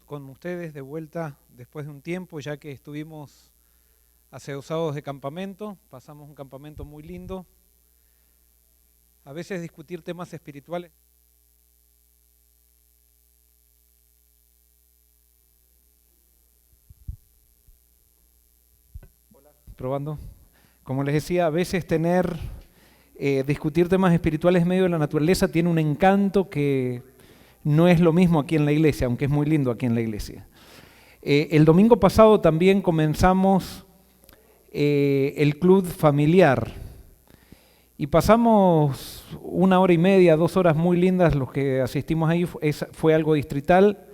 con ustedes de vuelta después de un tiempo, ya que estuvimos hace 2 sábados de campamento, pasamos un campamento muy lindo. A veces discutir temas espirituales. Probando. Como les decía, a veces discutir temas espirituales en medio de la naturaleza tiene un encanto que no es lo mismo aquí en la iglesia, aunque es muy lindo aquí en la iglesia. El domingo pasado también comenzamos el club familiar y pasamos 1 hora y media, 2 horas muy lindas los que asistimos ahí. Fue algo distrital,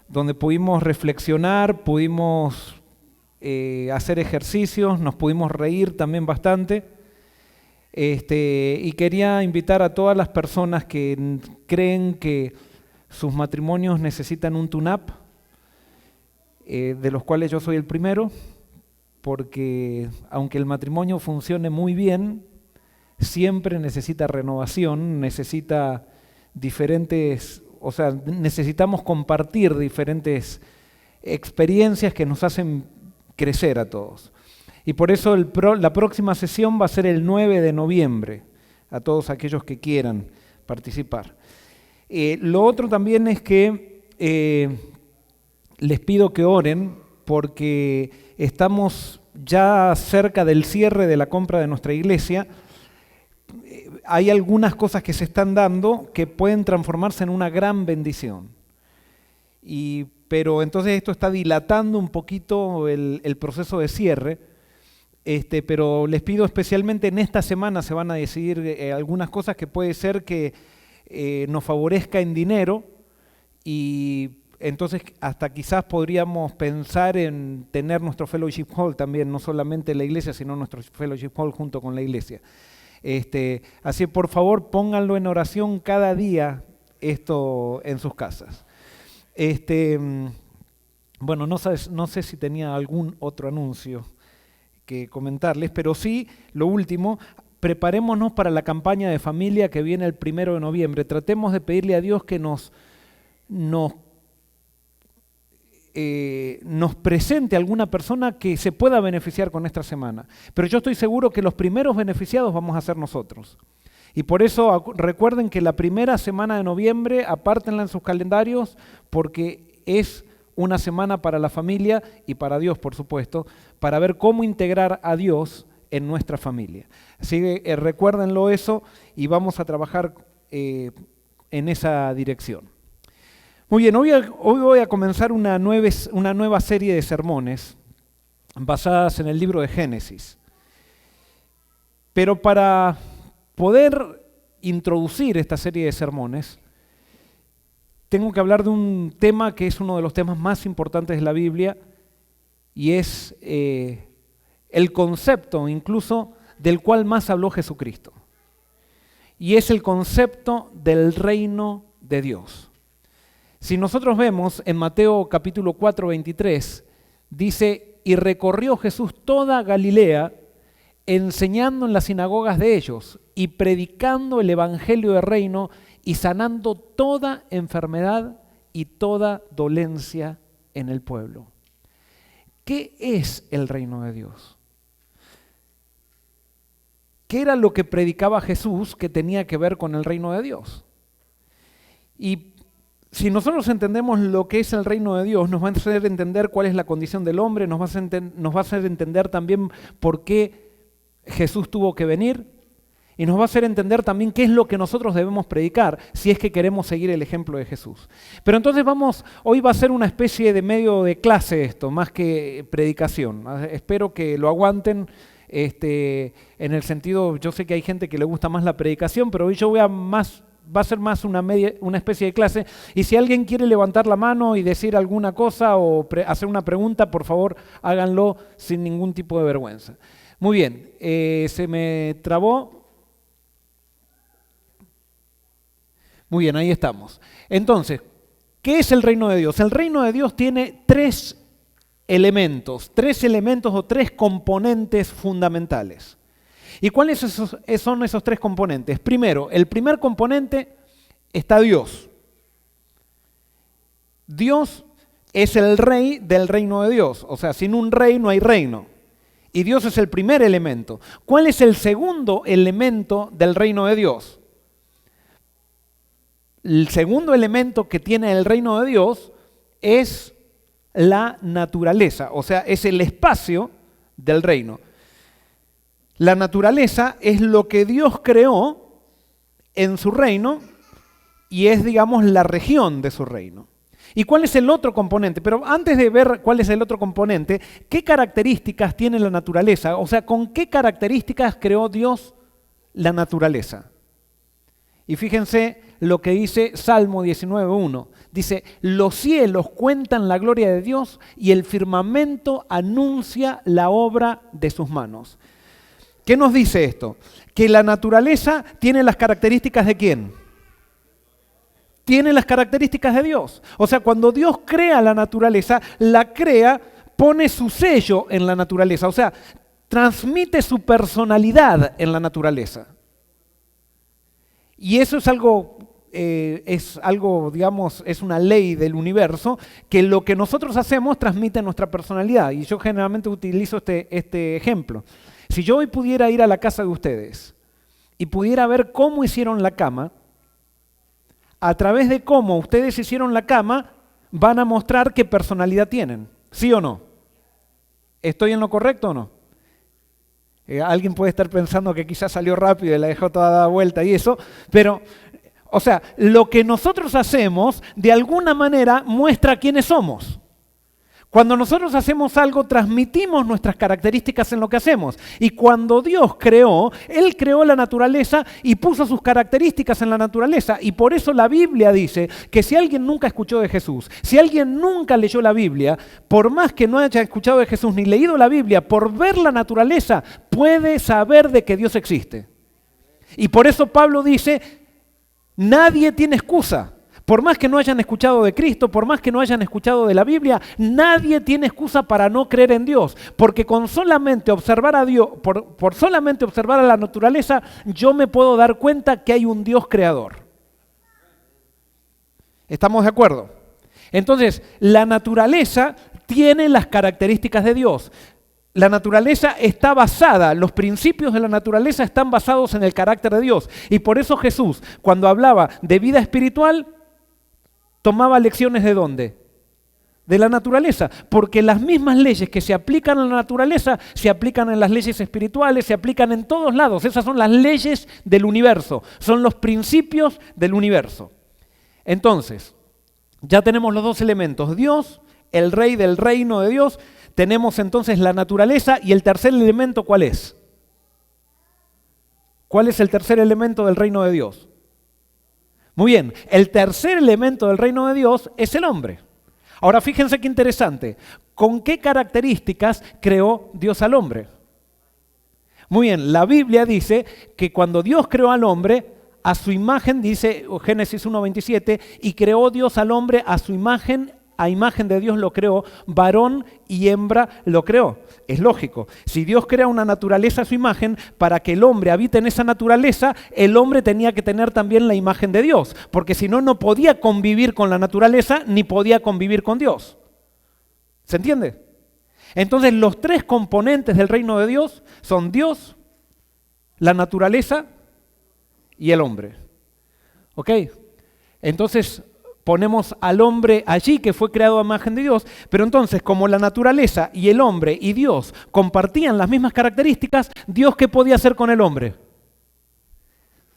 donde pudimos reflexionar, pudimos hacer ejercicios, nos pudimos reír también bastante. Y quería invitar a todas las personas que creen que sus matrimonios necesitan un tune-up, de los cuales yo soy el primero, porque aunque el matrimonio funcione muy bien, siempre necesita renovación, necesita necesitamos compartir diferentes experiencias que nos hacen crecer a todos. Y por eso la próxima sesión va a ser el 9 de noviembre, a todos aquellos que quieran participar. Lo otro también es que les pido que oren, porque estamos ya cerca del cierre de la compra de nuestra iglesia. Hay algunas cosas que se están dando que pueden transformarse en una gran bendición. Pero entonces esto está dilatando un poquito el proceso de cierre. Pero les pido especialmente, en esta semana se van a decidir algunas cosas que puede ser que nos favorezca en dinero, y entonces hasta quizás podríamos pensar en tener nuestro Fellowship Hall también, no solamente la iglesia, sino nuestro Fellowship Hall junto con la iglesia. Así por favor pónganlo en oración cada día esto en sus casas. Bueno, no sé si tenía algún otro anuncio que comentarles, pero sí, lo último, preparémonos para la campaña de familia que viene el 1 de noviembre. Tratemos de pedirle a Dios que nos presente alguna persona que se pueda beneficiar con esta semana. Pero yo estoy seguro que los primeros beneficiados vamos a ser nosotros. Y por eso recuerden que la primera semana de noviembre, apártenla en sus calendarios, porque es una semana para la familia y para Dios, por supuesto, para ver cómo integrar a Dios en nuestra familia. Así que recuérdenlo eso, y vamos a trabajar en esa dirección. Muy bien, hoy voy a comenzar una nueva serie de sermones basadas en el libro de Génesis. Pero para poder introducir esta serie de sermones, tengo que hablar de un tema que es uno de los temas más importantes de la Biblia, y es el concepto incluso del cual más habló Jesucristo. Y es el concepto del reino de Dios. Si nosotros vemos en Mateo capítulo 4, 23, dice: y recorrió Jesús toda Galilea, enseñando en las sinagogas de ellos y predicando el evangelio del reino y sanando toda enfermedad y toda dolencia en el pueblo. ¿Qué es el reino de Dios? ¿Qué era lo que predicaba Jesús que tenía que ver con el reino de Dios? Y si nosotros entendemos lo que es el reino de Dios, nos va a hacer entender cuál es la condición del hombre, nos va a hacer entender también por qué Jesús tuvo que venir, y nos va a hacer entender también qué es lo que nosotros debemos predicar si es que queremos seguir el ejemplo de Jesús. Pero entonces hoy va a ser una especie de medio de clase esto, más que predicación. Espero que lo aguanten, en el sentido, yo sé que hay gente que le gusta más la predicación, pero hoy va a ser más una especie de clase. Y si alguien quiere levantar la mano y decir alguna cosa o hacer una pregunta, por favor háganlo sin ningún tipo de vergüenza. Muy bien, se me trabó. Muy bien, ahí estamos. Entonces, ¿qué es el reino de Dios? El reino de Dios tiene tres elementos o tres componentes fundamentales. ¿Y cuáles son esos tres componentes? Primero, el primer componente está Dios. Dios es el rey del reino de Dios. O sea, sin un rey no hay reino. Y Dios es el primer elemento. ¿Cuál es el segundo elemento del reino de Dios? El segundo elemento que tiene el reino de Dios es la naturaleza, o sea, es el espacio del reino. La naturaleza es lo que Dios creó en su reino y es, digamos, la región de su reino. ¿Y cuál es el otro componente? Pero antes de ver cuál es el otro componente, ¿qué características tiene la naturaleza? O sea, ¿con qué características creó Dios la naturaleza? Y fíjense lo que dice Salmo 19:1. Dice, los cielos cuentan la gloria de Dios y el firmamento anuncia la obra de sus manos. ¿Qué nos dice esto? Que la naturaleza tiene las características ¿de quién? Tiene las características de Dios. O sea, cuando Dios crea la naturaleza, la crea, pone su sello en la naturaleza. O sea, transmite su personalidad en la naturaleza. Y eso es algo, digamos, es una ley del universo, que lo que nosotros hacemos transmite nuestra personalidad. Y yo generalmente utilizo este ejemplo. Si yo hoy pudiera ir a la casa de ustedes y pudiera ver cómo hicieron la cama, a través de cómo ustedes hicieron la cama, van a mostrar qué personalidad tienen. ¿Sí o no? ¿Estoy en lo correcto o no? Alguien puede estar pensando que quizás salió rápido y la dejó toda dada vuelta y eso, pero, o sea, lo que nosotros hacemos de alguna manera muestra quiénes somos. Cuando nosotros hacemos algo, transmitimos nuestras características en lo que hacemos. Y cuando Dios creó, Él creó la naturaleza y puso sus características en la naturaleza. Y por eso la Biblia dice que si alguien nunca escuchó de Jesús, si alguien nunca leyó la Biblia, por más que no haya escuchado de Jesús ni leído la Biblia, por ver la naturaleza, puede saber de que Dios existe. Y por eso Pablo dice, nadie tiene excusa. Por más que no hayan escuchado de Cristo, por más que no hayan escuchado de la Biblia, nadie tiene excusa para no creer en Dios. Porque con solamente observar a Dios, por solamente observar a la naturaleza, yo me puedo dar cuenta que hay un Dios creador. ¿Estamos de acuerdo? Entonces, la naturaleza tiene las características de Dios. La naturaleza está basada, los principios de la naturaleza están basados en el carácter de Dios. Y por eso Jesús, cuando hablaba de vida espiritual, tomaba lecciones ¿de dónde? De la naturaleza, porque las mismas leyes que se aplican a la naturaleza se aplican en las leyes espirituales, se aplican en todos lados. Esas son las leyes del universo, son los principios del universo. Entonces, ya tenemos los dos elementos, Dios, el rey del reino de Dios, tenemos entonces la naturaleza y el tercer elemento, ¿cuál es? ¿Cuál es el tercer elemento del reino de Dios? Muy bien, el tercer elemento del reino de Dios es el hombre. Ahora fíjense qué interesante, ¿con qué características creó Dios al hombre? Muy bien, la Biblia dice que cuando Dios creó al hombre, a su imagen, dice Génesis 1:27, y creó Dios al hombre a su imagen, a imagen de Dios lo creó, varón y hembra lo creó. Es lógico, si Dios crea una naturaleza a su imagen, para que el hombre habite en esa naturaleza, el hombre tenía que tener también la imagen de Dios, porque si no, no podía convivir con la naturaleza, ni podía convivir con Dios. ¿Se entiende? Entonces, los tres componentes del reino de Dios son Dios, la naturaleza y el hombre. ¿Ok? Entonces, ponemos al hombre allí que fue creado a imagen de Dios, pero entonces como la naturaleza y el hombre y Dios compartían las mismas características, ¿Dios qué podía hacer con el hombre?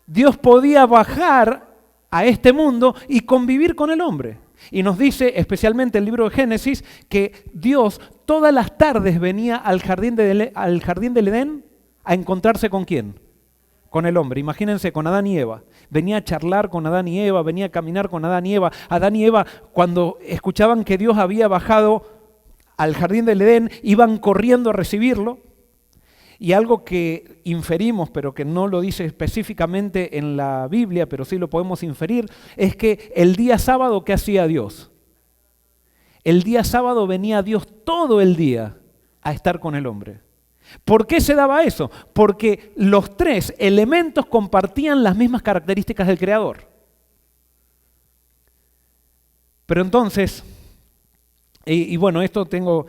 Dios podía bajar a este mundo y convivir con el hombre. Y nos dice especialmente el libro de Génesis que Dios todas las tardes venía al jardín del Edén a encontrarse ¿con quién? Con el hombre, imagínense, con Adán y Eva. Venía a charlar con Adán y Eva, venía a caminar con Adán y Eva. Adán y Eva, cuando escuchaban que Dios había bajado al jardín del Edén, iban corriendo a recibirlo. Y algo que inferimos, pero que no lo dice específicamente en la Biblia, pero sí lo podemos inferir, es que el día sábado, ¿qué hacía Dios? El día sábado venía Dios todo el día a estar con el hombre. ¿Por qué se daba eso? Porque los tres elementos compartían las mismas características del Creador. Pero entonces, Y bueno, esto tengo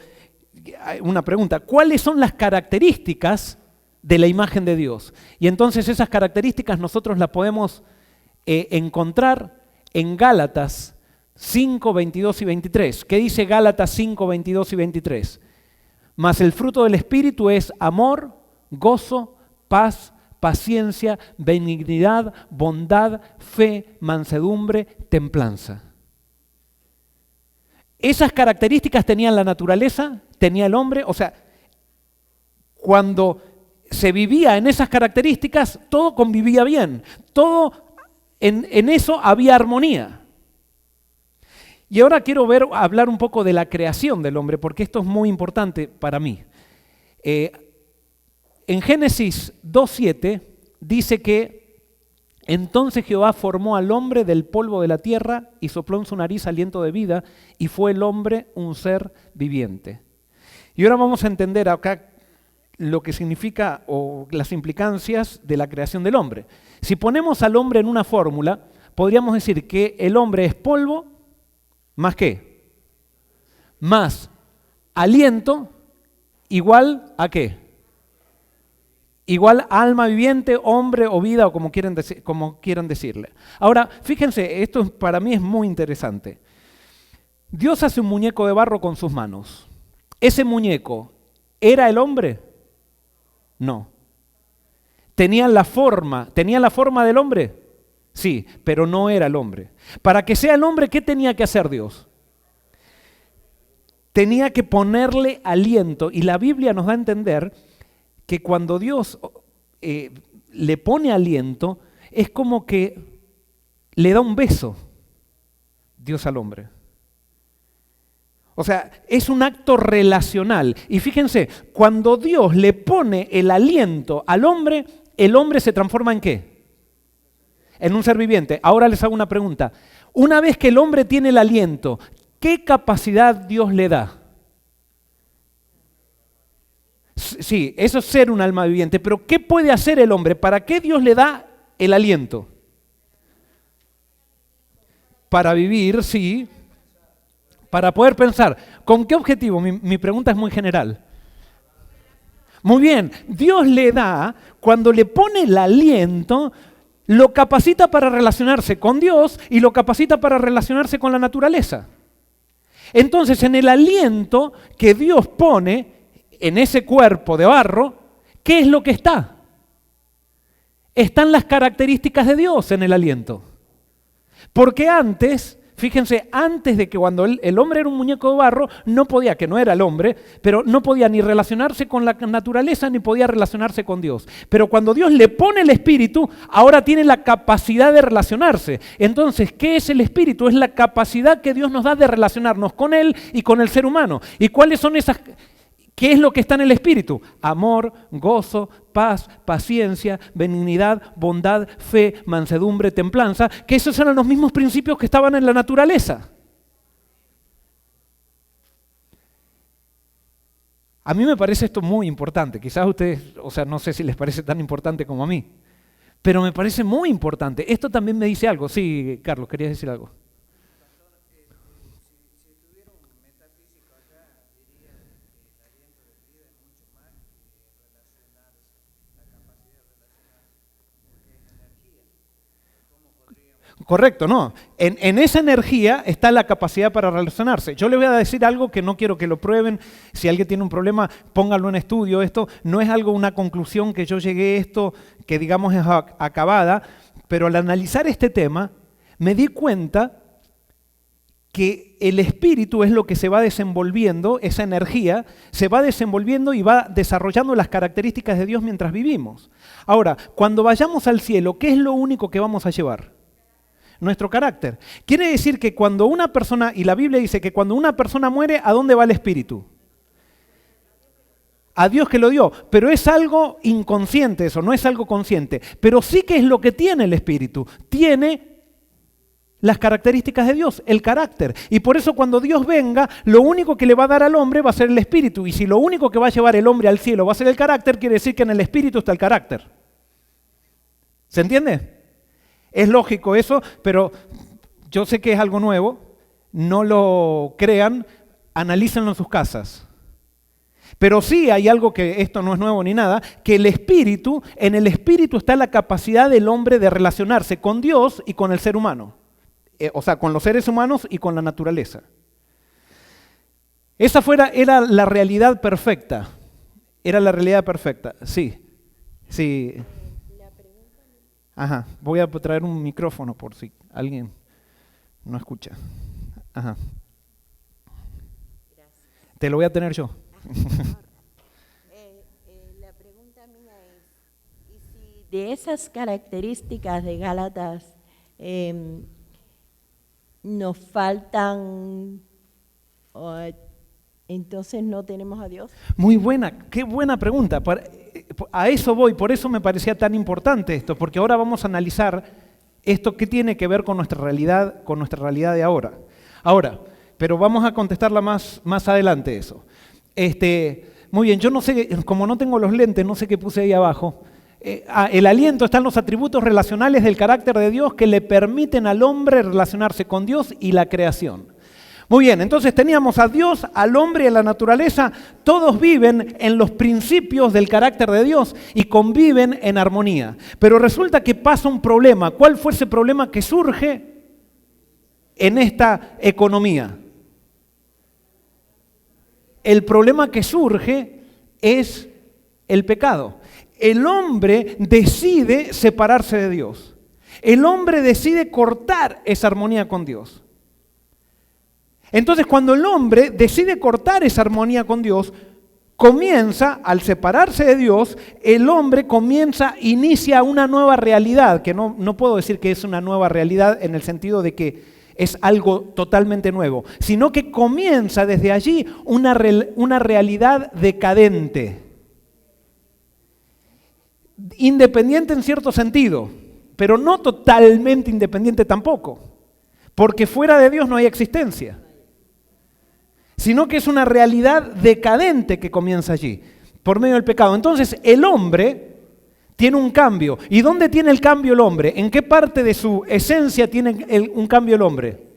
una pregunta. ¿Cuáles son las características de la imagen de Dios? Y entonces esas características nosotros las podemos encontrar en Gálatas 5, 22 y 23. ¿Qué dice Gálatas 5, 22 y 23? Mas el fruto del Espíritu es amor, gozo, paz, paciencia, benignidad, bondad, fe, mansedumbre, templanza. Esas características tenían la naturaleza, tenía el hombre, o sea, cuando se vivía en esas características, todo convivía bien, todo en eso había armonía. Y ahora quiero hablar un poco de la creación del hombre, porque esto es muy importante para mí. En Génesis 2:7 dice que entonces Jehová formó al hombre del polvo de la tierra y sopló en su nariz aliento de vida y fue el hombre un ser viviente. Y ahora vamos a entender acá lo que significa o las implicancias de la creación del hombre. Si ponemos al hombre en una fórmula, podríamos decir que el hombre es polvo, ¿más qué? Más aliento, igual a qué? Igual a alma viviente, hombre o vida, o como quieran decirle. Ahora, fíjense, esto para mí es muy interesante. Dios hace un muñeco de barro con sus manos. ¿Ese muñeco era el hombre? No. ¿Tenía la forma del hombre? Sí, pero no era el hombre. Para que sea el hombre, ¿qué tenía que hacer Dios? Tenía que ponerle aliento, y la Biblia nos da a entender que cuando Dios le pone aliento, es como que le da un beso Dios al hombre. O sea, es un acto relacional. Y fíjense, cuando Dios le pone el aliento al hombre, el hombre se transforma ¿en qué? En un ser viviente. Ahora les hago una pregunta. Una vez que el hombre tiene el aliento, ¿qué capacidad Dios le da? Sí, eso es ser un alma viviente, pero ¿qué puede hacer el hombre? ¿Para qué Dios le da el aliento? Para vivir, sí, para poder pensar. ¿Con qué objetivo? Mi pregunta es muy general. Muy bien, Dios le da, cuando le pone el aliento, lo capacita para relacionarse con Dios y lo capacita para relacionarse con la naturaleza. Entonces, en el aliento que Dios pone en ese cuerpo de barro, ¿qué es lo que está? Están las características de Dios en el aliento. Porque antes, fíjense, antes de que cuando el hombre era un muñeco de barro, no podía, que no era el hombre, pero no podía ni relacionarse con la naturaleza ni podía relacionarse con Dios. Pero cuando Dios le pone el espíritu, ahora tiene la capacidad de relacionarse. Entonces, ¿qué es el espíritu? Es la capacidad que Dios nos da de relacionarnos con Él y con el ser humano. ¿Y cuáles son esas? ¿Qué es lo que está en el espíritu? Amor, gozo, paz, paciencia, benignidad, bondad, fe, mansedumbre, templanza, que esos eran los mismos principios que estaban en la naturaleza. A mí me parece esto muy importante. Quizás a ustedes, no sé si les parece tan importante como a mí, pero me parece muy importante. Esto también me dice algo. Sí, Carlos, querías decir algo. Correcto, no. En esa energía está la capacidad para relacionarse. Yo le voy a decir algo que no quiero que lo prueben. Si alguien tiene un problema, póngalo en estudio. Esto no es una conclusión que yo llegué a esto, que digamos es acabada, pero al analizar este tema, me di cuenta que el espíritu es lo que se va desenvolviendo, esa energía se va desenvolviendo y va desarrollando las características de Dios mientras vivimos. Ahora, cuando vayamos al cielo, ¿qué es lo único que vamos a llevar? Nuestro carácter. Quiere decir que cuando una persona, y la Biblia dice que cuando una persona muere, ¿a dónde va el espíritu? A Dios que lo dio, pero es algo inconsciente eso, no es algo consciente. Pero sí que es lo que tiene el espíritu. Tiene las características de Dios, el carácter. Y por eso cuando Dios venga, lo único que le va a dar al hombre va a ser el espíritu. Y si lo único que va a llevar el hombre al cielo va a ser el carácter, quiere decir que en el espíritu está el carácter. ¿Se entiende? Es lógico eso, pero yo sé que es algo nuevo, no lo crean, analícenlo en sus casas. Pero sí hay algo que esto no es nuevo ni nada, que en el espíritu está la capacidad del hombre de relacionarse con Dios y con el ser humano. O sea, con los seres humanos y con la naturaleza. Esa era la realidad perfecta. Era la realidad perfecta, sí. Sí. Ajá, voy a traer un micrófono por si alguien no escucha. Ajá. Te lo voy a tener yo. La pregunta mía es, ¿y si de esas características de Gálatas nos faltan, entonces no tenemos a Dios? Muy buena, qué buena pregunta. A eso voy, por eso me parecía tan importante esto, porque ahora vamos a analizar esto que tiene que ver con nuestra realidad de ahora. Ahora, pero vamos a contestarla más adelante eso. Muy bien, yo no sé, como no tengo los lentes, no sé qué puse ahí abajo. El aliento están los atributos relacionales del carácter de Dios que le permiten al hombre relacionarse con Dios y la creación. Muy bien, entonces teníamos a Dios, al hombre y a la naturaleza, todos viven en los principios del carácter de Dios y conviven en armonía. Pero resulta que pasa un problema. ¿Cuál fue ese problema que surge en esta economía? El problema que surge es el pecado. El hombre decide separarse de Dios. El hombre decide cortar esa armonía con Dios. Entonces, cuando el hombre decide cortar esa armonía con Dios, al separarse de Dios, el hombre inicia una nueva realidad, que no puedo decir que es una nueva realidad en el sentido de que es algo totalmente nuevo, sino que comienza desde allí una realidad decadente, independiente en cierto sentido, pero no totalmente independiente tampoco, porque fuera de Dios no hay existencia. Sino que es una realidad decadente que comienza allí, por medio del pecado. Entonces el hombre tiene un cambio. ¿Y dónde tiene el cambio el hombre? ¿En qué parte de su esencia tiene un cambio el hombre?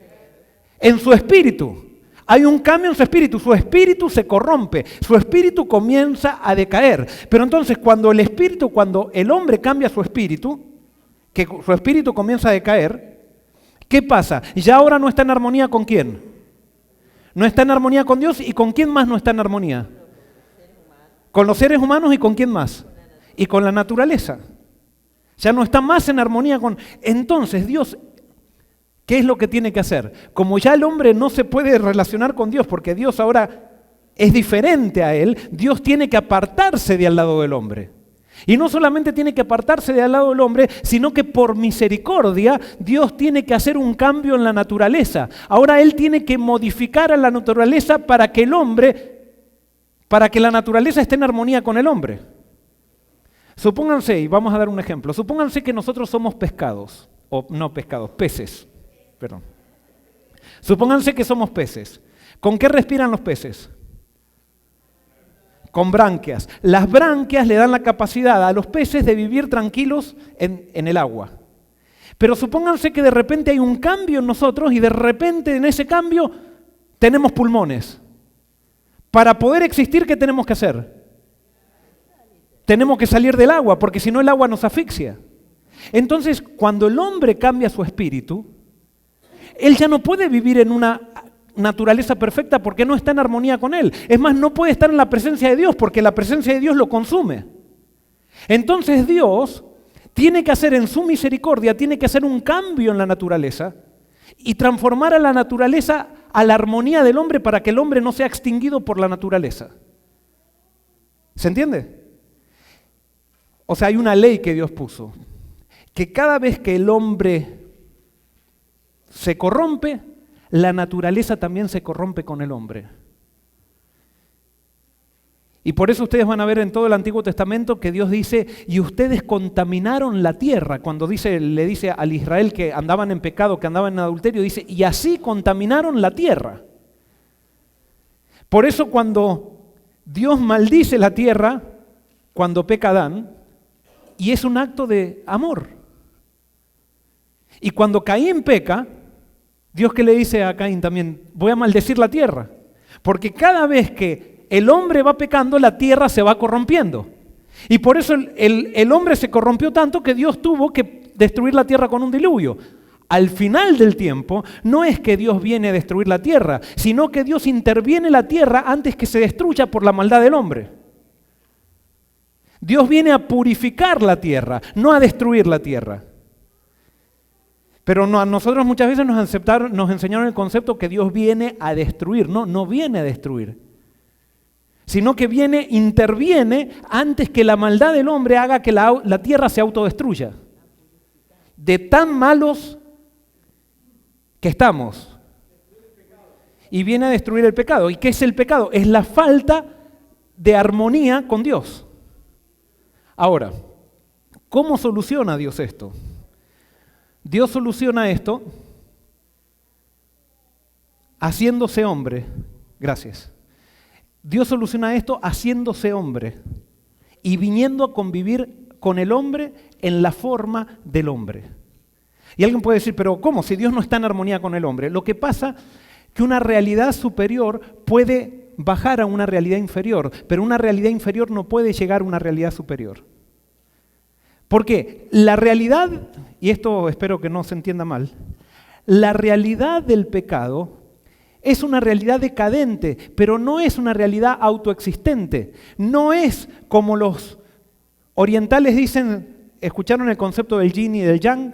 En su espíritu. Hay un cambio en su espíritu se corrompe, su espíritu comienza a decaer. Pero entonces cuando el hombre cambia su espíritu, que su espíritu comienza a decaer, ¿qué pasa? Ya ahora no está en armonía ¿con quién? No está en armonía con Dios. ¿Y con quién más no está en armonía? Con los seres humanos. ¿Y con quién más? Y con la naturaleza. Ya no está más en armonía con... Entonces Dios, ¿qué es lo que tiene que hacer? Como ya el hombre no se puede relacionar con Dios porque Dios ahora es diferente a él, Dios tiene que apartarse de al lado del hombre. Y no solamente tiene que apartarse de al lado del hombre, sino que por misericordia Dios tiene que hacer un cambio en la naturaleza. Ahora Él tiene que modificar a la naturaleza para que la naturaleza esté en armonía con el hombre. Supónganse, y vamos a dar un ejemplo, supónganse que nosotros somos peces. Perdón. Supónganse que somos peces. ¿Con qué respiran los peces? Con branquias. Las branquias le dan la capacidad a los peces de vivir tranquilos en el agua. Pero supónganse que de repente hay un cambio en nosotros y de repente en ese cambio tenemos pulmones. Para poder existir, ¿qué tenemos que hacer? Tenemos que salir del agua, porque si no el agua nos asfixia. Entonces, cuando el hombre cambia su espíritu, él ya no puede vivir en una naturaleza perfecta porque no está en armonía con él. Es más, no puede estar en la presencia de Dios porque la presencia de Dios lo consume. Entonces Dios tiene que hacer en su misericordia, tiene que hacer un cambio en la naturaleza y transformar a la naturaleza a la armonía del hombre para que el hombre no sea extinguido por la naturaleza. ¿Se entiende? O sea, hay una ley que Dios puso, que cada vez que el hombre se corrompe, la naturaleza también se corrompe con el hombre. Y por eso ustedes van a ver en todo el Antiguo Testamento que Dios dice, y ustedes contaminaron la tierra. Cuando le dice al Israel que andaban en pecado, que andaban en adulterio, dice, y así contaminaron la tierra. Por eso cuando Dios maldice la tierra, cuando peca Adán, y es un acto de amor. Y cuando Caín peca, Dios que le dice a Caín también, voy a maldecir la tierra. Porque cada vez que el hombre va pecando, la tierra se va corrompiendo. Y por eso el hombre se corrompió tanto que Dios tuvo que destruir la tierra con un diluvio. Al final del tiempo, no es que Dios viene a destruir la tierra, sino que Dios interviene en la tierra antes que se destruya por la maldad del hombre. Dios viene a purificar la tierra, no a destruir la tierra. Pero a nosotros muchas veces nos enseñaron el concepto que Dios viene a destruir. No viene a destruir. Sino que interviene antes que la maldad del hombre haga que la tierra se autodestruya. De tan malos que estamos. Y viene a destruir el pecado. ¿Y qué es el pecado? Es la falta de armonía con Dios. Ahora, ¿cómo soluciona Dios esto? Dios soluciona esto haciéndose hombre. Gracias. Dios soluciona esto haciéndose hombre y viniendo a convivir con el hombre en la forma del hombre. Y alguien puede decir, pero ¿cómo? Si Dios no está en armonía con el hombre. Lo que pasa es que una realidad superior puede bajar a una realidad inferior, pero una realidad inferior no puede llegar a una realidad superior. ¿Por qué? La realidad, y esto espero que no se entienda mal, la realidad del pecado es una realidad decadente, pero no es una realidad autoexistente. No es como los orientales dicen, ¿escucharon el concepto del yin y del yang?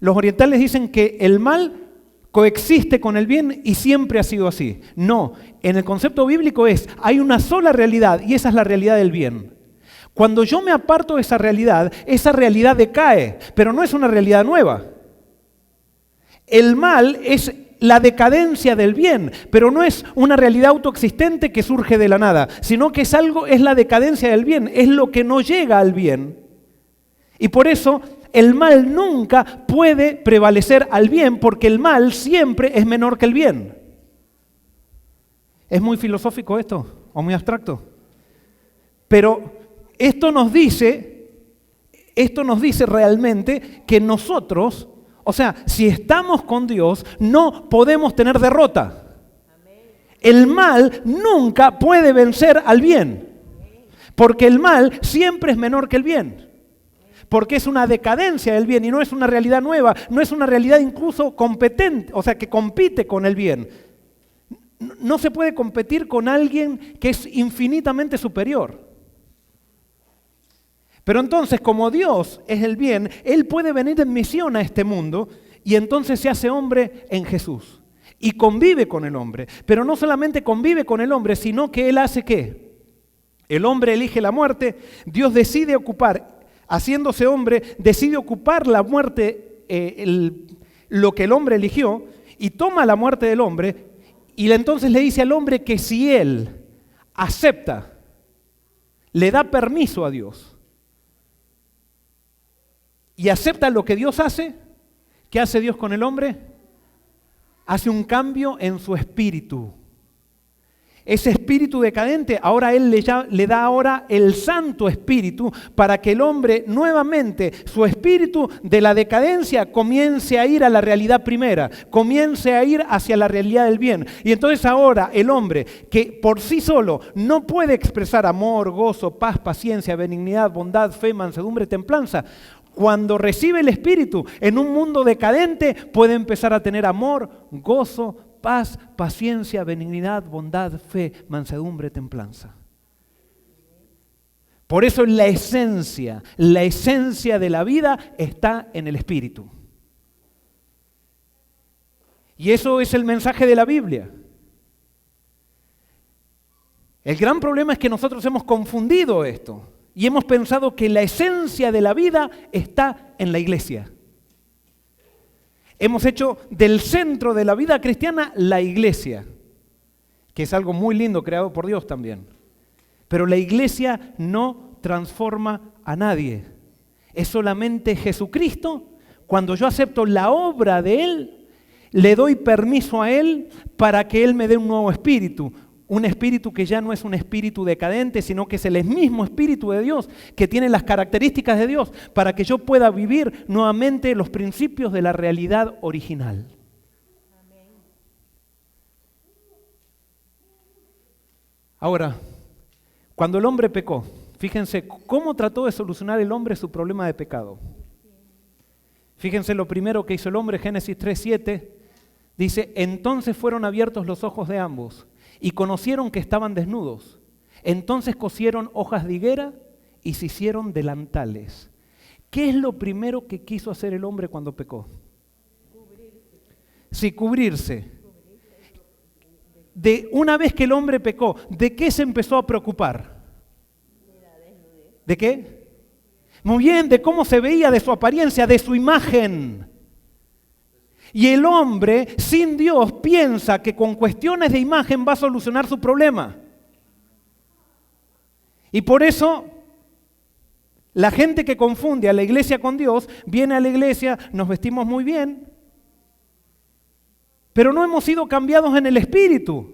Los orientales dicen que el mal coexiste con el bien y siempre ha sido así. No, en el concepto bíblico hay una sola realidad y esa es la realidad del bien. Cuando yo me aparto de esa realidad decae, pero no es una realidad nueva. El mal es la decadencia del bien, pero no es una realidad autoexistente que surge de la nada, sino que es la decadencia del bien, es lo que no llega al bien. Y por eso el mal nunca puede prevalecer al bien, porque el mal siempre es menor que el bien. ¿Es muy filosófico esto o muy abstracto? Pero esto nos dice realmente que nosotros, o sea, si estamos con Dios, no podemos tener derrota. El mal nunca puede vencer al bien, porque el mal siempre es menor que el bien, porque es una decadencia del bien y no es una realidad nueva, no es una realidad incluso competente, o sea, que compite con el bien. No se puede competir con alguien que es infinitamente superior. Pero entonces, como Dios es el bien, Él puede venir en misión a este mundo y entonces se hace hombre en Jesús y convive con el hombre. Pero no solamente convive con el hombre, sino que Él hace ¿qué? El hombre elige la muerte, Dios decide ocupar, haciéndose hombre, decide ocupar la muerte, lo que el hombre eligió, y toma la muerte del hombre y entonces le dice al hombre que si él acepta, le da permiso a Dios, y acepta lo que Dios hace, ¿qué hace Dios con el hombre? Hace un cambio en su espíritu. Ese espíritu decadente, ahora Él le da ahora el Santo Espíritu para que el hombre nuevamente, su espíritu de la decadencia comience a ir a la realidad primera, comience a ir hacia la realidad del bien. Y entonces ahora el hombre que por sí solo no puede expresar amor, gozo, paz, paciencia, benignidad, bondad, fe, mansedumbre, templanza, cuando recibe el Espíritu en un mundo decadente puede empezar a tener amor, gozo, paz, paciencia, benignidad, bondad, fe, mansedumbre, templanza. Por eso la esencia de la vida está en el Espíritu. Y eso es el mensaje de la Biblia. El gran problema es que nosotros hemos confundido esto. Y hemos pensado que la esencia de la vida está en la iglesia. Hemos hecho del centro de la vida cristiana la iglesia, que es algo muy lindo creado por Dios también. Pero la iglesia no transforma a nadie. Es solamente Jesucristo. Cuando yo acepto la obra de Él, le doy permiso a Él para que Él me dé un nuevo espíritu. Un espíritu que ya no es un espíritu decadente, sino que es el mismo espíritu de Dios, que tiene las características de Dios, para que yo pueda vivir nuevamente los principios de la realidad original. Ahora, cuando el hombre pecó, fíjense cómo trató de solucionar el hombre su problema de pecado. Fíjense lo primero que hizo el hombre, Génesis 3:7, dice, entonces fueron abiertos los ojos de ambos y conocieron que estaban desnudos. Entonces cosieron hojas de higuera y se hicieron delantales. ¿Qué es lo primero que quiso hacer el hombre cuando pecó? Sí, cubrirse. Una vez que el hombre pecó, ¿de qué se empezó a preocupar? ¿De qué? Muy bien, de cómo se veía, de su apariencia, de su imagen. Y el hombre, sin Dios, piensa que con cuestiones de imagen va a solucionar su problema. Y por eso, la gente que confunde a la iglesia con Dios, viene a la iglesia, nos vestimos muy bien, pero no hemos sido cambiados en el espíritu.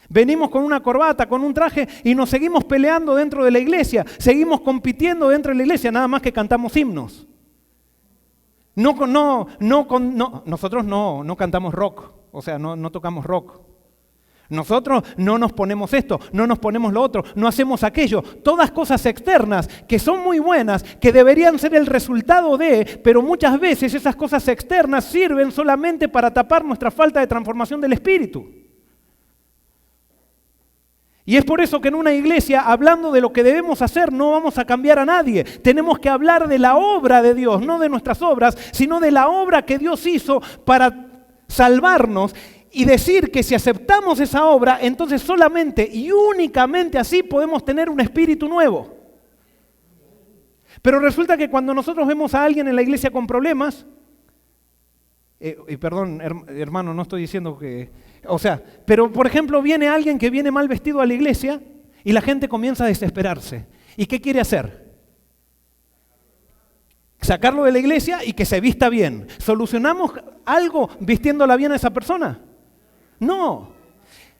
Venimos con una corbata, con un traje y nos seguimos peleando dentro de la iglesia, seguimos compitiendo dentro de la iglesia, nada más que cantamos himnos. Nosotros no cantamos rock, o sea, no tocamos rock. Nosotros no nos ponemos esto, no nos ponemos lo otro, no hacemos aquello. Todas cosas externas que son muy buenas, que deberían ser el resultado de, pero muchas veces esas cosas externas sirven solamente para tapar nuestra falta de transformación del espíritu. Y es por eso que en una iglesia, hablando de lo que debemos hacer, no vamos a cambiar a nadie. Tenemos que hablar de la obra de Dios, no de nuestras obras, sino de la obra que Dios hizo para salvarnos y decir que si aceptamos esa obra, entonces solamente y únicamente así podemos tener un espíritu nuevo. Pero resulta que cuando nosotros vemos a alguien en la iglesia con problemas, y perdón, hermano, no estoy diciendo que... pero por ejemplo viene alguien que viene mal vestido a la iglesia y la gente comienza a desesperarse. ¿Y qué quiere hacer? Sacarlo de la iglesia y que se vista bien. ¿Solucionamos algo vistiéndola bien a esa persona? No.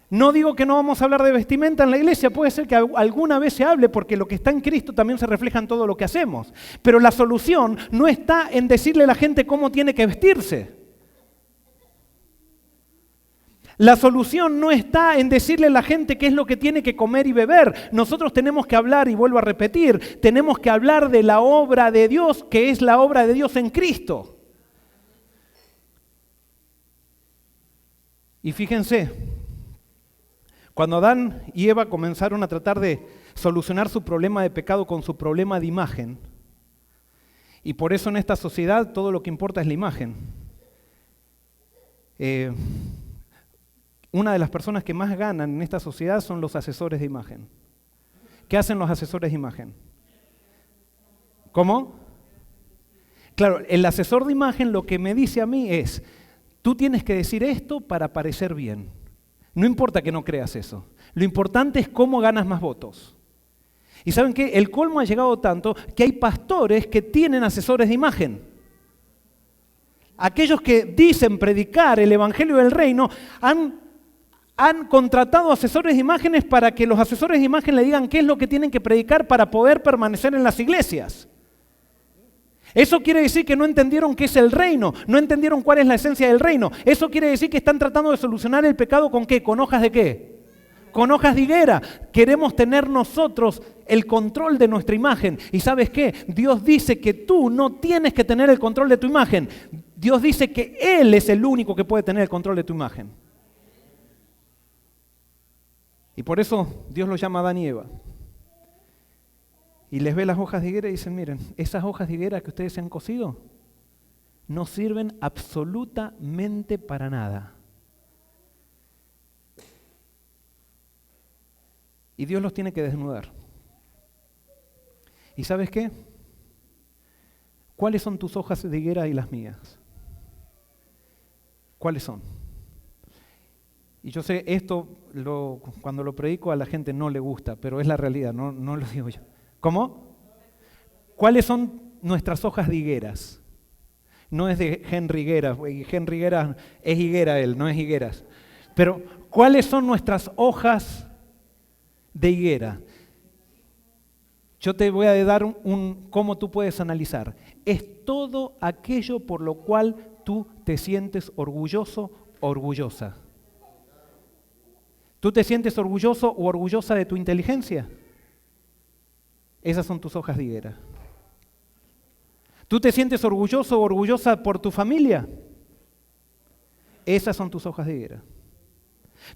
No digo que no vamos a hablar de vestimenta en la iglesia, puede ser que alguna vez se hable porque lo que está en Cristo también se refleja en todo lo que hacemos. Pero la solución no está en decirle a la gente cómo tiene que vestirse. La solución no está en decirle a la gente qué es lo que tiene que comer y beber. Nosotros tenemos que hablar, y vuelvo a repetir, tenemos que hablar de la obra de Dios, que es la obra de Dios en Cristo. Y fíjense, cuando Adán y Eva comenzaron a tratar de solucionar su problema de pecado con su problema de imagen, y por eso en esta sociedad todo lo que importa es la imagen. Una de las personas que más ganan en esta sociedad son los asesores de imagen. ¿Qué hacen los asesores de imagen? ¿Cómo? Claro, el asesor de imagen lo que me dice a mí es, tú tienes que decir esto para parecer bien. No importa que no creas eso. Lo importante es cómo ganas más votos. Y ¿saben qué? El colmo ha llegado tanto que hay pastores que tienen asesores de imagen. Aquellos que dicen predicar el evangelio del reino han contratado asesores de imágenes para que los asesores de imagen le digan qué es lo que tienen que predicar para poder permanecer en las iglesias. Eso quiere decir que no entendieron qué es el reino, no entendieron cuál es la esencia del reino. Eso quiere decir que están tratando de solucionar el pecado ¿con qué? ¿Con hojas de qué? Con hojas de higuera. Queremos tener nosotros el control de nuestra imagen. ¿Y sabes qué? Dios dice que tú no tienes que tener el control de tu imagen. Dios dice que Él es el único que puede tener el control de tu imagen. Y por eso Dios los llama a Adán y Eva. Y les ve las hojas de higuera y dicen, miren, esas hojas de higuera que ustedes se han cosido no sirven absolutamente para nada. Y Dios los tiene que desnudar. ¿Y sabes qué? ¿Cuáles son tus hojas de higuera y las mías? ¿Cuáles son? Y yo sé, esto cuando lo predico a la gente no le gusta, pero es la realidad, no lo digo yo. ¿Cómo? ¿Cuáles son nuestras hojas de higueras? No es de Henry Higuera, Henry Higuera es higuera él, no es higueras. Pero, ¿cuáles son nuestras hojas de higuera? Yo te voy a dar cómo tú puedes analizar. Es todo aquello por lo cual tú te sientes orgulloso, orgullosa. ¿Tú te sientes orgulloso o orgullosa de tu inteligencia? Esas son tus hojas de higuera. ¿Tú te sientes orgulloso o orgullosa por tu familia? Esas son tus hojas de higuera.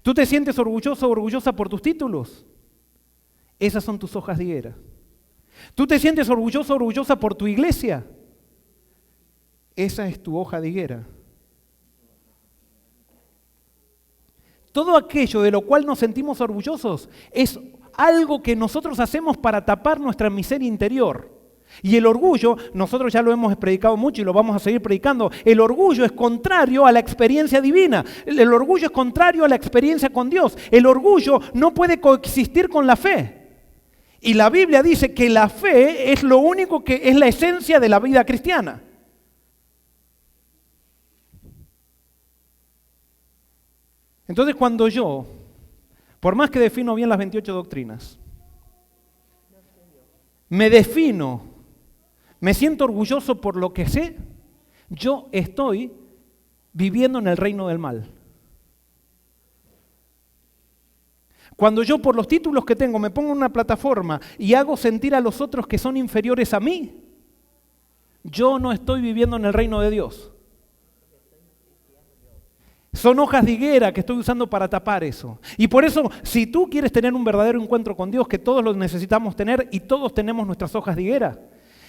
¿Tú te sientes orgulloso o orgullosa por tus títulos? Esas son tus hojas de higuera. ¿Tú te sientes orgulloso o orgullosa por tu iglesia? Esa es tu hoja de higuera. Todo aquello de lo cual nos sentimos orgullosos es algo que nosotros hacemos para tapar nuestra miseria interior. Y el orgullo, nosotros ya lo hemos predicado mucho y lo vamos a seguir predicando, el orgullo es contrario a la experiencia divina, el orgullo es contrario a la experiencia con Dios, el orgullo no puede coexistir con la fe. Y la Biblia dice que la fe es lo único que es la esencia de la vida cristiana. Entonces cuando yo, por más que defino bien las 28 doctrinas, me defino, me siento orgulloso por lo que sé, yo estoy viviendo en el reino del mal. Cuando yo por los títulos que tengo me pongo en una plataforma y hago sentir a los otros que son inferiores a mí, yo no estoy viviendo en el reino de Dios. Son hojas de higuera que estoy usando para tapar eso. Y por eso, si tú quieres tener un verdadero encuentro con Dios, que todos lo necesitamos tener y todos tenemos nuestras hojas de higuera,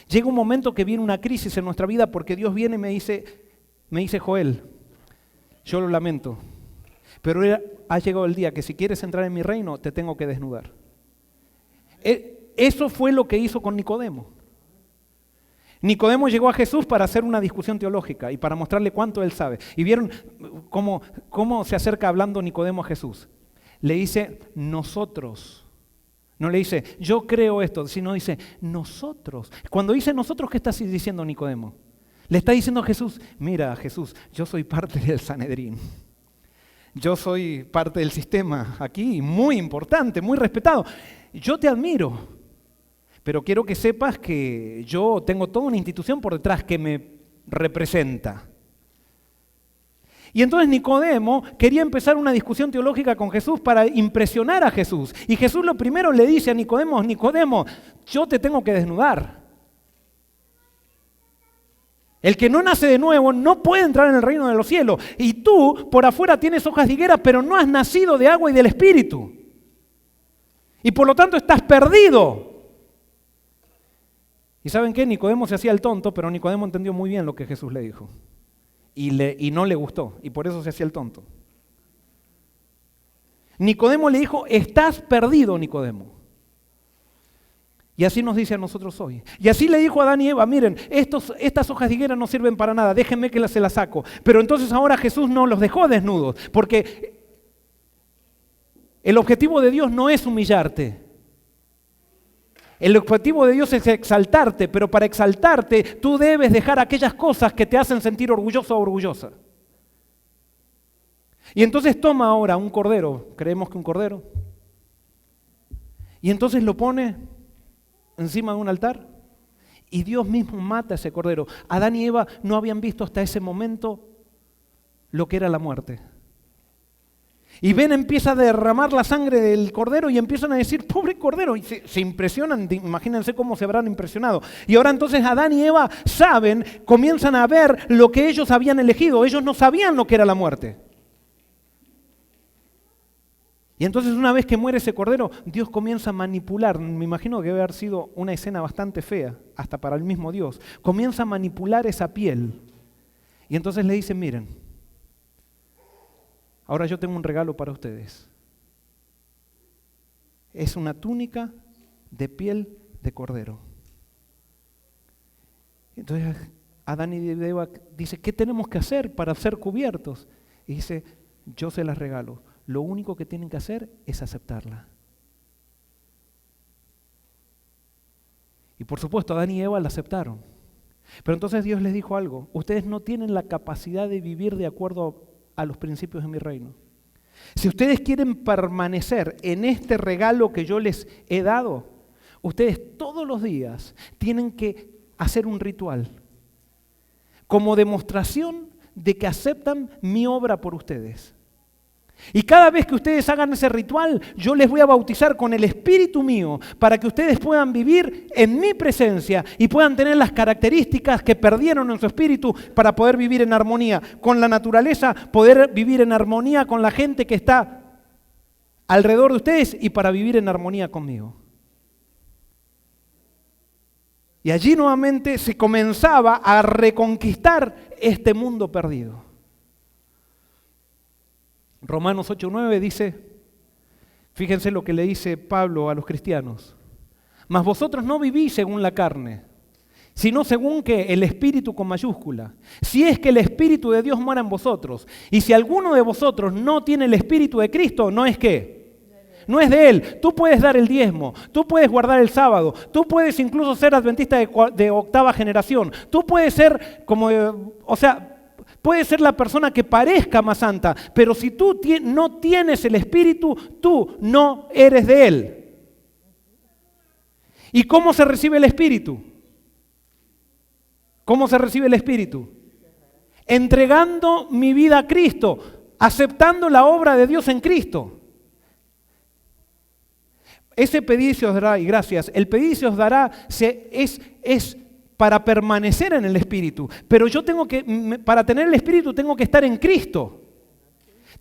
llega un momento que viene una crisis en nuestra vida porque Dios viene y me dice, Joel, yo lo lamento, pero ha llegado el día que si quieres entrar en mi reino, te tengo que desnudar. Eso fue lo que hizo con Nicodemo. Nicodemo llegó a Jesús para hacer una discusión teológica y para mostrarle cuánto él sabe. ¿Y vieron cómo se acerca hablando Nicodemo a Jesús? Le dice, nosotros. No le dice, yo creo esto, sino dice, nosotros. Cuando dice nosotros, ¿qué está diciendo Nicodemo? Le está diciendo a Jesús, mira Jesús, yo soy parte del Sanedrín. Yo soy parte del sistema aquí, muy importante, muy respetado. Yo te admiro. Pero quiero que sepas que yo tengo toda una institución por detrás que me representa. Y entonces Nicodemo quería empezar una discusión teológica con Jesús para impresionar a Jesús. Y Jesús lo primero le dice a Nicodemo, Nicodemo, yo te tengo que desnudar. El que no nace de nuevo no puede entrar en el reino de los cielos. Y tú por afuera tienes hojas de higuera, pero no has nacido de agua y del Espíritu. Y por lo tanto estás perdido. ¿Y saben qué? Nicodemo se hacía el tonto, pero Nicodemo entendió muy bien lo que Jesús le dijo. Y no le gustó, y por eso se hacía el tonto. Nicodemo le dijo, estás perdido, Nicodemo. Y así nos dice a nosotros hoy. Y así le dijo a Adán y Eva, miren, estas hojas de higuera no sirven para nada, déjenme que se las saco. Pero entonces ahora Jesús no los dejó desnudos, porque el objetivo de Dios no es humillarte. El objetivo de Dios es exaltarte, pero para exaltarte tú debes dejar aquellas cosas que te hacen sentir orgulloso o orgullosa. Y entonces toma ahora un cordero, creemos que un cordero, y entonces lo pone encima de un altar y Dios mismo mata a ese cordero. Adán y Eva no habían visto hasta ese momento lo que era la muerte. Y ven, empieza a derramar la sangre del cordero y empiezan a decir, pobre cordero, y se impresionan, imagínense cómo se habrán impresionado. Y ahora entonces Adán y Eva saben, comienzan a ver lo que ellos habían elegido, ellos no sabían lo que era la muerte. Y entonces una vez que muere ese cordero, Dios comienza a manipular, me imagino que debe haber sido una escena bastante fea, hasta para el mismo Dios, comienza a manipular esa piel. Y entonces le dicen, miren, ahora yo tengo un regalo para ustedes. Es una túnica de piel de cordero. Entonces Adán y Eva dice, ¿qué tenemos que hacer para ser cubiertos? Y dice, yo se las regalo. Lo único que tienen que hacer es aceptarla. Y por supuesto Adán y Eva la aceptaron. Pero entonces Dios les dijo algo, ustedes no tienen la capacidad de vivir de acuerdo a los principios de mi reino. Si ustedes quieren permanecer en este regalo que yo les he dado, ustedes todos los días tienen que hacer un ritual como demostración de que aceptan mi obra por ustedes. Y cada vez que ustedes hagan ese ritual, yo les voy a bautizar con el Espíritu mío para que ustedes puedan vivir en mi presencia y puedan tener las características que perdieron en su espíritu para poder vivir en armonía con la naturaleza, poder vivir en armonía con la gente que está alrededor de ustedes y para vivir en armonía conmigo. Y allí nuevamente se comenzaba a reconquistar este mundo perdido. Romanos 8:9 dice, fíjense lo que le dice Pablo a los cristianos, mas vosotros no vivís según la carne, sino según que el Espíritu con mayúscula, si es que el Espíritu de Dios mora en vosotros, y si alguno de vosotros no tiene el Espíritu de Cristo, ¿no es qué? No es de Él. Tú puedes dar el diezmo, tú puedes guardar el sábado, tú puedes incluso ser adventista de octava generación, tú puedes ser puedes ser la persona que parezca más santa, pero si tú no tienes el Espíritu, tú no eres de Él. ¿Y cómo se recibe el Espíritu? ¿Cómo se recibe el Espíritu? Entregando mi vida a Cristo, aceptando la obra de Dios en Cristo. Ese pedir se os dará, y gracias, el pedir se os dará es para permanecer en el Espíritu. Pero yo para tener el Espíritu tengo que estar en Cristo.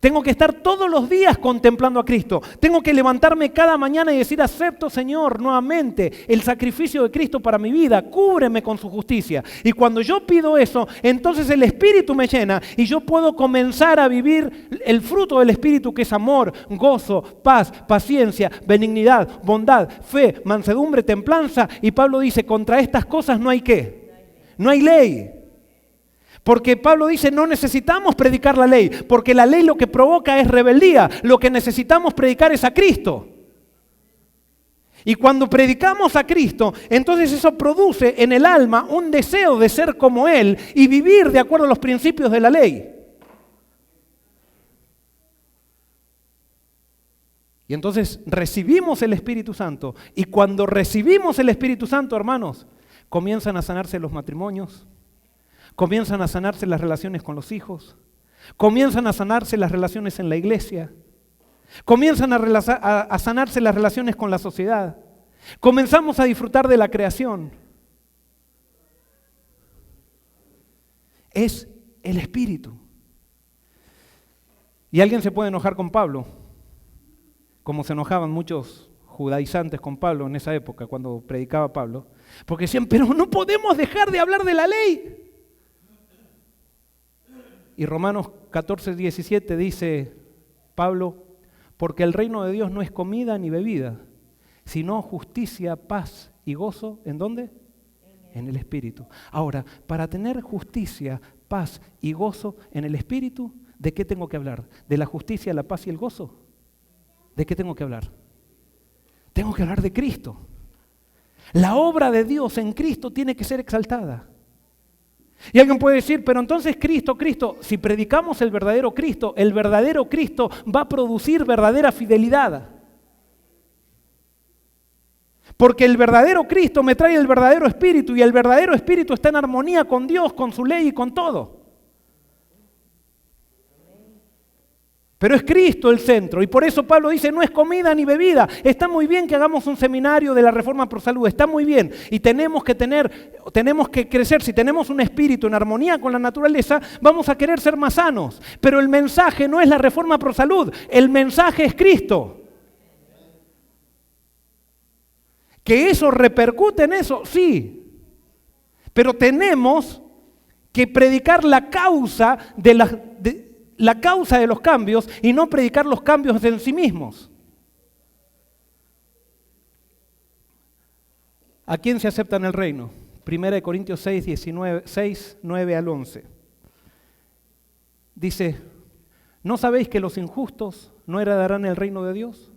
Tengo que estar todos los días contemplando a Cristo. Tengo que levantarme cada mañana y decir, acepto, Señor, nuevamente el sacrificio de Cristo para mi vida. Cúbreme con su justicia. Y cuando yo pido eso, entonces el Espíritu me llena y yo puedo comenzar a vivir el fruto del Espíritu, que es amor, gozo, paz, paciencia, benignidad, bondad, fe, mansedumbre, templanza. Y Pablo dice, contra estas cosas no hay ¿qué? No hay ley. Porque Pablo dice, no necesitamos predicar la ley, porque la ley lo que provoca es rebeldía. Lo que necesitamos predicar es a Cristo. Y cuando predicamos a Cristo, entonces eso produce en el alma un deseo de ser como Él y vivir de acuerdo a los principios de la ley. Y entonces recibimos el Espíritu Santo. Y cuando recibimos el Espíritu Santo, hermanos, comienzan a sanarse los matrimonios. Comienzan a sanarse las relaciones con los hijos, comienzan a sanarse las relaciones en la iglesia, comienzan a sanarse las relaciones con la sociedad, comenzamos a disfrutar de la creación. Es el Espíritu. Y alguien se puede enojar con Pablo, como se enojaban muchos judaizantes con Pablo en esa época, cuando predicaba Pablo, porque decían, pero no podemos dejar de hablar de la ley. Y Romanos 14:17 dice Pablo, porque el reino de Dios no es comida ni bebida, sino justicia, paz y gozo. ¿En dónde? En el Espíritu. Ahora, para tener justicia, paz y gozo en el Espíritu, ¿de qué tengo que hablar? ¿De la justicia, la paz y el gozo? ¿De qué tengo que hablar? Tengo que hablar de Cristo. La obra de Dios en Cristo tiene que ser exaltada. Y alguien puede decir, pero entonces Cristo, si predicamos el verdadero Cristo va a producir verdadera fidelidad. Porque el verdadero Cristo me trae el verdadero Espíritu y el verdadero Espíritu está en armonía con Dios, con su ley y con todo. Pero es Cristo el centro y por eso Pablo dice, no es comida ni bebida. Está muy bien que hagamos un seminario de la Reforma Pro Salud, está muy bien. Y tenemos que crecer. Si tenemos un espíritu en armonía con la naturaleza, vamos a querer ser más sanos. Pero el mensaje no es la Reforma Pro Salud, el mensaje es Cristo. ¿Que eso repercute en eso? Sí. Pero tenemos que predicar la causa de los cambios y no predicar los cambios en sí mismos. ¿A quién se acepta en el reino? 1 Corintios 6, 9 al 11. Dice, ¿no sabéis que los injustos no heredarán el reino de Dios?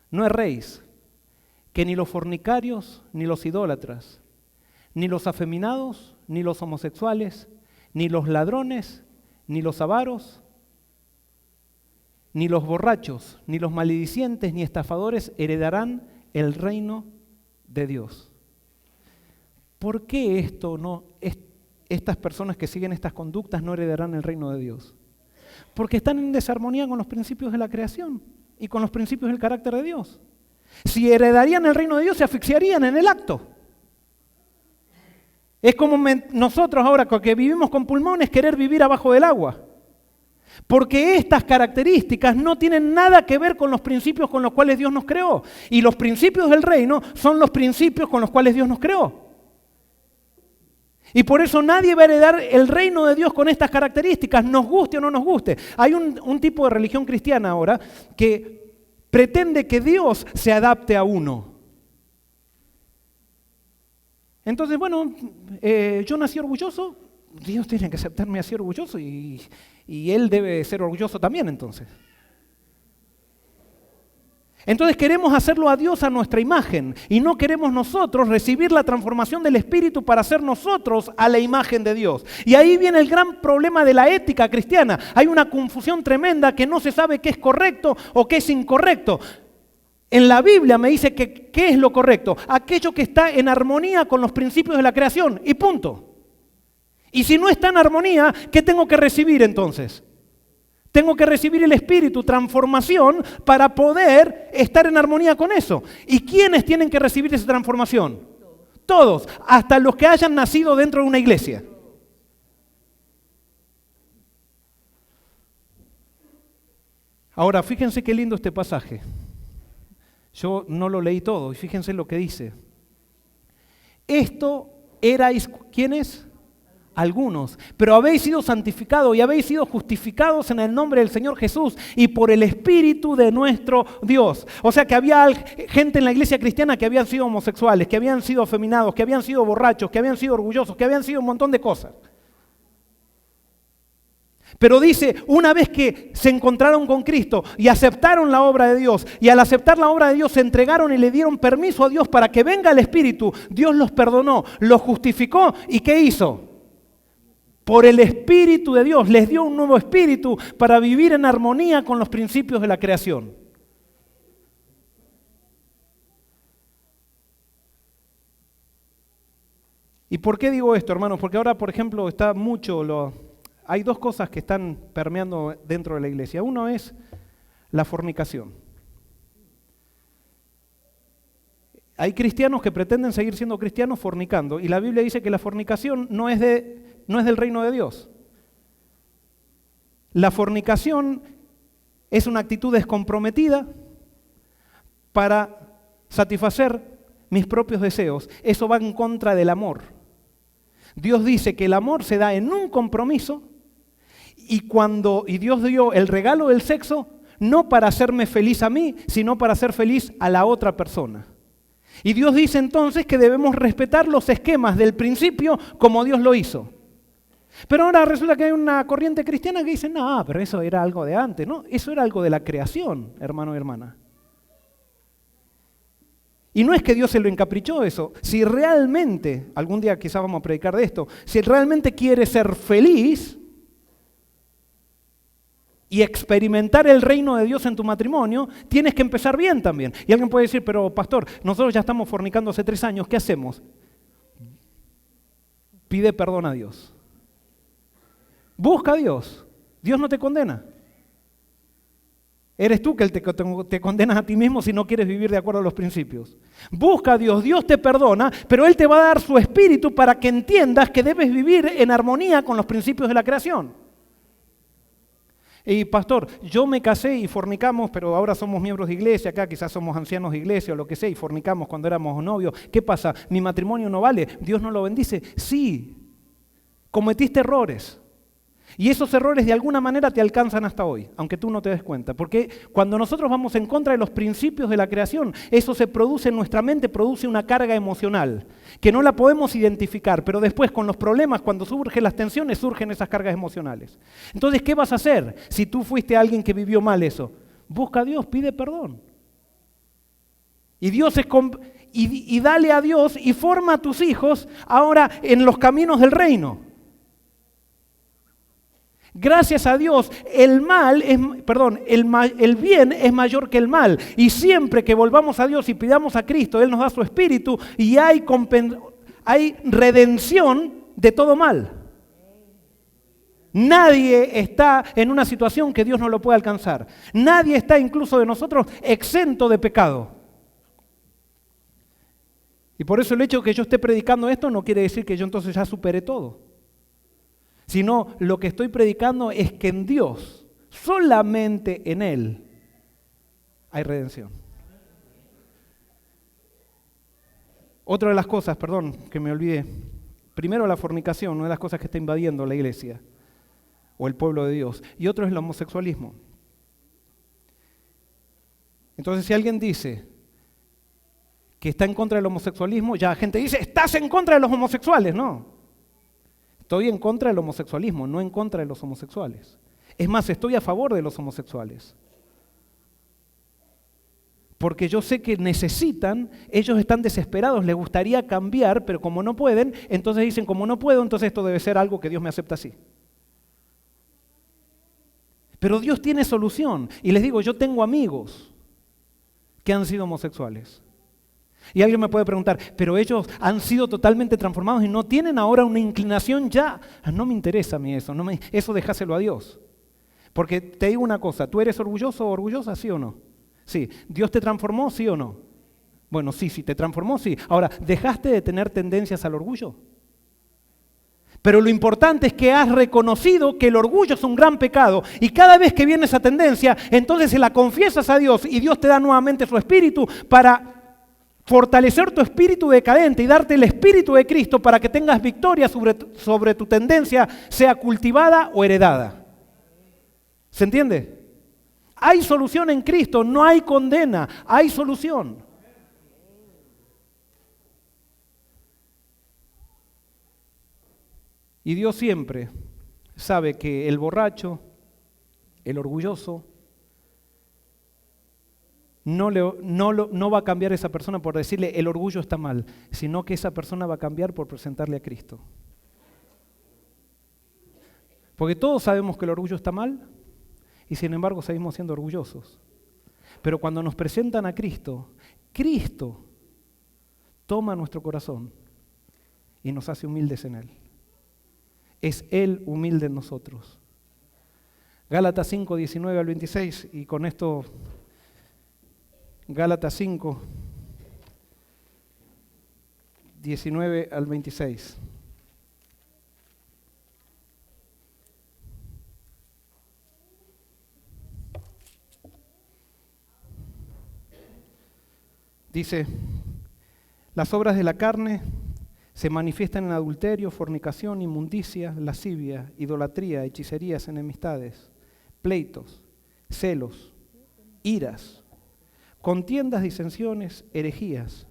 No erréis, que ni los fornicarios, ni los idólatras, ni los afeminados, ni los homosexuales, ni los ladrones, ni los avaros, ni los borrachos, ni los maledicientes, ni estafadores heredarán el reino de Dios. ¿Por qué estas personas que siguen estas conductas no heredarán el reino de Dios? Porque están en desarmonía con los principios de la creación y con los principios del carácter de Dios. Si heredarían el reino de Dios, se asfixiarían en el acto. Es como nosotros ahora que vivimos con pulmones, querer vivir abajo del agua. Porque estas características no tienen nada que ver con los principios con los cuales Dios nos creó. Y los principios del reino son los principios con los cuales Dios nos creó. Y por eso nadie va a heredar el reino de Dios con estas características, nos guste o no nos guste. Hay un tipo de religión cristiana ahora que pretende que Dios se adapte a uno. Entonces, bueno, yo nací orgulloso, Dios tiene que aceptarme así orgulloso y Él debe ser orgulloso también entonces. Entonces queremos hacerlo a Dios a nuestra imagen y no queremos nosotros recibir la transformación del Espíritu para ser nosotros a la imagen de Dios. Y ahí viene el gran problema de la ética cristiana. Hay una confusión tremenda que no se sabe qué es correcto o qué es incorrecto. En la Biblia me dice que qué es lo correcto, aquello que está en armonía con los principios de la creación y punto. Y si no está en armonía, ¿qué tengo que recibir entonces? Tengo que recibir el Espíritu, transformación, para poder estar en armonía con eso. ¿Y quiénes tienen que recibir esa transformación? Todos, hasta los que hayan nacido dentro de una iglesia. Ahora, fíjense qué lindo este pasaje. Yo no lo leí todo y fíjense lo que dice. Esto erais, ¿quiénes? Algunos, pero habéis sido santificados y habéis sido justificados en el nombre del Señor Jesús y por el Espíritu de nuestro Dios. O sea que había gente en la iglesia cristiana que habían sido homosexuales, que habían sido afeminados, que habían sido borrachos, que habían sido orgullosos, que habían sido un montón de cosas. Pero dice, una vez que se encontraron con Cristo y aceptaron la obra de Dios, y al aceptar la obra de Dios se entregaron y le dieron permiso a Dios para que venga el Espíritu, Dios los perdonó, los justificó y ¿qué hizo? Por el Espíritu de Dios les dio un nuevo espíritu para vivir en armonía con los principios de la creación. ¿Y por qué digo esto, hermanos? Porque ahora, por ejemplo, hay dos cosas que están permeando dentro de la iglesia. Uno es la fornicación. Hay cristianos que pretenden seguir siendo cristianos fornicando, y la Biblia dice que la fornicación no es del reino de Dios. La fornicación es una actitud descomprometida para satisfacer mis propios deseos. Eso va en contra del amor. Dios dice que el amor se da en un compromiso y Dios dio el regalo del sexo no para hacerme feliz a mí, sino para hacer feliz a la otra persona. Y Dios dice entonces que debemos respetar los esquemas del principio como Dios lo hizo. Pero ahora resulta que hay una corriente cristiana que dice, no, pero eso era algo de antes, ¿no? Eso era algo de la creación, hermano y hermana. Y no es que Dios se lo encaprichó eso. Si realmente, algún día quizás vamos a predicar de esto, si realmente quieres ser feliz y experimentar el reino de Dios en tu matrimonio, tienes que empezar bien también. Y alguien puede decir, pero pastor, nosotros ya estamos fornicando hace 3 años, ¿qué hacemos? Pide perdón a Dios. Busca a Dios. Dios no te condena. Eres tú que te condenas a ti mismo si no quieres vivir de acuerdo a los principios. Busca a Dios, Dios te perdona, pero Él te va a dar su espíritu para que entiendas que debes vivir en armonía con los principios de la creación. Y pastor, yo me casé y fornicamos, pero ahora somos miembros de iglesia, acá quizás somos ancianos de iglesia o lo que sea, y fornicamos cuando éramos novios. ¿Qué pasa? ¿Mi matrimonio no vale? ¿Dios no lo bendice? Sí, cometiste errores. Y esos errores de alguna manera te alcanzan hasta hoy, aunque tú no te des cuenta. Porque cuando nosotros vamos en contra de los principios de la creación, eso se produce en nuestra mente, produce una carga emocional, que no la podemos identificar, pero después con los problemas, cuando surgen las tensiones, surgen esas cargas emocionales. Entonces, ¿qué vas a hacer si tú fuiste alguien que vivió mal eso? Busca a Dios, pide perdón. Y dale a Dios y forma a tus hijos ahora en los caminos del reino. Gracias a Dios, el bien es mayor que el mal. Y siempre que volvamos a Dios y pidamos a Cristo, Él nos da su espíritu y hay redención de todo mal. Nadie está en una situación que Dios no lo pueda alcanzar. Nadie está incluso de nosotros exento de pecado. Y por eso el hecho de que yo esté predicando esto no quiere decir que yo entonces ya superé todo. Sino lo que estoy predicando es que en Dios, solamente en Él, hay redención. Otra de las cosas, perdón, que me olvidé. Primero la fornicación, una de las cosas que está invadiendo la iglesia o el pueblo de Dios. Y otro es el homosexualismo. Entonces, si alguien dice que está en contra del homosexualismo, ya la gente dice, estás en contra de los homosexuales. No, estoy en contra del homosexualismo, no en contra de los homosexuales. Es más, estoy a favor de los homosexuales. Porque yo sé que necesitan, ellos están desesperados, les gustaría cambiar, pero como no pueden, entonces dicen, como no puedo, entonces esto debe ser algo que Dios me acepta así. Pero Dios tiene solución. Y les digo, yo tengo amigos que han sido homosexuales. Y alguien me puede preguntar, pero ellos han sido totalmente transformados y no tienen ahora una inclinación ya. No me interesa a mí eso, eso dejáselo a Dios. Porque te digo una cosa, ¿tú eres orgulloso o orgullosa, sí o no? Sí. ¿Dios te transformó, sí o no? Bueno, sí, te transformó, sí. Ahora, ¿dejaste de tener tendencias al orgullo? Pero lo importante es que has reconocido que el orgullo es un gran pecado y cada vez que viene esa tendencia, entonces se la confiesas a Dios y Dios te da nuevamente su espíritu para fortalecer tu espíritu decadente y darte el espíritu de Cristo para que tengas victoria sobre tu tendencia, sea cultivada o heredada. ¿Se entiende? Hay solución en Cristo, no hay condena, hay solución. Y Dios siempre sabe que el borracho, el orgulloso, no va a cambiar esa persona por decirle el orgullo está mal, sino que esa persona va a cambiar por presentarle a Cristo. Porque todos sabemos que el orgullo está mal y sin embargo seguimos siendo orgullosos. Pero cuando nos presentan a Cristo, Cristo toma nuestro corazón y nos hace humildes en Él. Es Él humilde en nosotros. Gálatas 5, 19 al 26, y con esto, Gálatas 5, 19 al 26. Dice, las obras de la carne se manifiestan en adulterio, fornicación, inmundicia, lascivia, idolatría, hechicerías, enemistades, pleitos, celos, iras, contiendas, disensiones, herejías,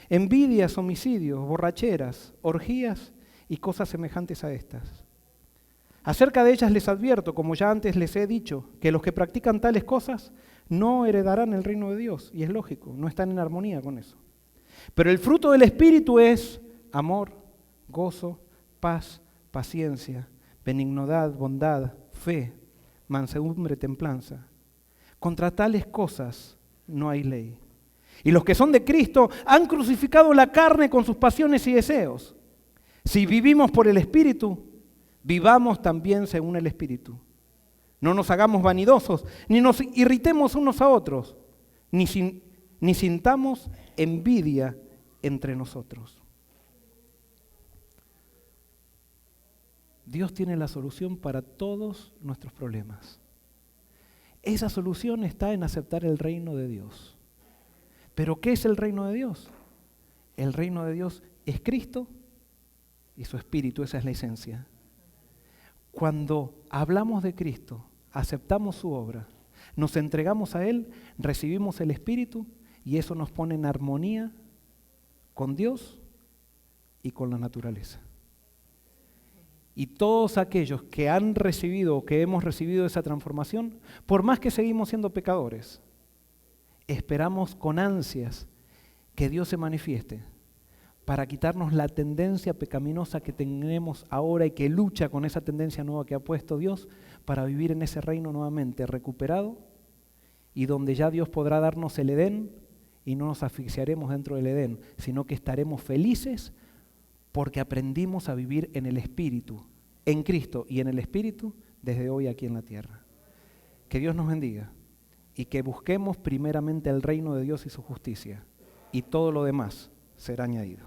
envidias, homicidios, borracheras, orgías y cosas semejantes a estas. Acerca de ellas les advierto, como ya antes les he dicho, que los que practican tales cosas no heredarán el reino de Dios. Y es lógico, no están en armonía con eso. Pero el fruto del Espíritu es amor, gozo, paz, paciencia, benignidad, bondad, fe, mansedumbre, templanza. Contra tales cosas no hay ley. Y los que son de Cristo han crucificado la carne con sus pasiones y deseos. Si vivimos por el Espíritu, vivamos también según el Espíritu. No nos hagamos vanidosos, ni nos irritemos unos a otros, ni sintamos envidia entre nosotros. Dios tiene la solución para todos nuestros problemas. Esa solución está en aceptar el reino de Dios. ¿Pero qué es el reino de Dios? El reino de Dios es Cristo y su Espíritu, esa es la esencia. Cuando hablamos de Cristo, aceptamos su obra, nos entregamos a Él, recibimos el Espíritu y eso nos pone en armonía con Dios y con la naturaleza. Y todos aquellos que han recibido o que hemos recibido esa transformación, por más que seguimos siendo pecadores, esperamos con ansias que Dios se manifieste para quitarnos la tendencia pecaminosa que tenemos ahora y que lucha con esa tendencia nueva que ha puesto Dios para vivir en ese reino nuevamente recuperado y donde ya Dios podrá darnos el Edén y no nos asfixiaremos dentro del Edén, sino que estaremos felices porque aprendimos a vivir en el Espíritu en Cristo y en el Espíritu desde hoy aquí en la tierra. Que Dios nos bendiga y que busquemos primeramente el reino de Dios y su justicia, y todo lo demás será añadido.